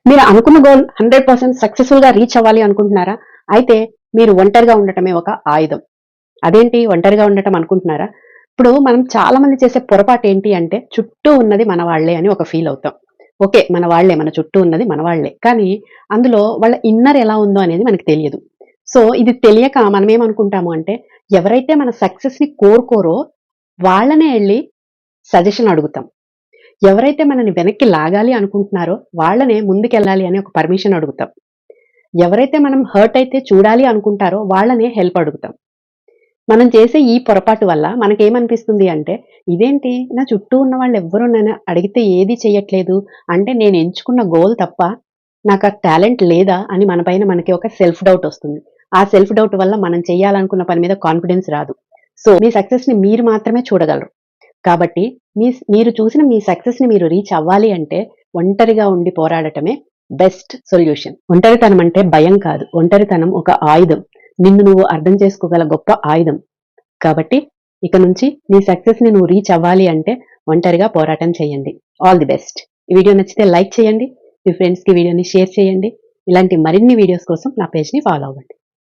మీరు అనుకున్న goal 100% successful గా రీచ్ అవ్వాలి అనుకుంటున్నారా? అయితే మీరు ఒంటరిగా ఉండటమే ఒక ఆయుధం. అదేంటి ఒంటరిగా ఉండటం అనుకుంటున్నారా? ఇప్పుడు మనం చాలా మంది చేసే పొరపాటు ఏంటి అంటే చుట్టూ ఉన్నది మన వాళ్ళే అని ఒక ఫీల్ అవుతాం. ఓకే. మన వాళ్ళే, మన చుట్టూ ఉన్నది మన వాళ్ళే. కానీ అందులో వాళ్ళ ఇన్నర్ ఎలా ఉందో అనేది మనకు తెలియదు. సో ఇది తెలియక మనం ఏమనుకుంటాము అంటే ఎవరైతే మన సక్సెస్‌ని కోరుకోరో వాళ్ళనే ఎళ్లి సజెషన్ అడుగుతాం. ఎవరైతే మనని వెనక్కి లాగాలి అనుకుంటున్నారో వాళ్ళనే ముందుకెళ్ళాలి అని ఒక పర్మిషన్ అడుగుతాం. ఎవరైతే మనం హర్ట్ అయితే చూడాలి అనుకుంటారో వాళ్ళనే హెల్ప్ అడుగుతాం. మనం చేసే ఈ పొరపాటు వల్ల మనకేమనిపిస్తుంది అంటే, ఇదేంటి నా చుట్టూ ఉన్న వాళ్ళెవ్వరూ నన్ను అడిగితే ఏది చెయ్యట్లేదు. అంటే నేను ఎంచుకున్న గోల్ తప్ప నాకా టాలెంట్ లేదా అని మన పైన మనకి ఒక సెల్ఫ్ డౌట్ ఒస్తుంది. ఆ సెల్ఫ్ డౌట్ వల్ల మనం చేయాలనుకున్న పని మీద కాన్ఫిడెన్స్ రాదు. సో, మీ సక్సెస్‌ని మీరు మాత్రమే చూడగలరు. కాబట్టి మీరు చూసిన మీ సక్సెస్‌ని మీరు రీచ్ అవ్వాలి అంటే ఒంటరిగా ఉండి పోరాడటమే బెస్ట్ సొల్యూషన్. ఒంటరితనం అంటే భయం కాదు. ఒంటరితనం ఒక ఆయుధం. నిన్ను నువ్వు అర్థం చేసుకోగల గొప్ప ఆయుధం. కాబట్టి ఇక నుంచి నీ సక్సెస్‌ని నువ్వు రీచ్ అవ్వాలి అంటే ఒంటరిగా పోరాటం చేయండి. All the best. ఈ వీడియో నచ్చితే లైక్ చేయండి. మీ ఫ్రెండ్స్‌కి వీడియోని షేర్ చేయండి. ఇలాంటి మరిన్ని వీడియోస్ కోసం నా పేజ్‌ని ఫాలో అవ్వండి.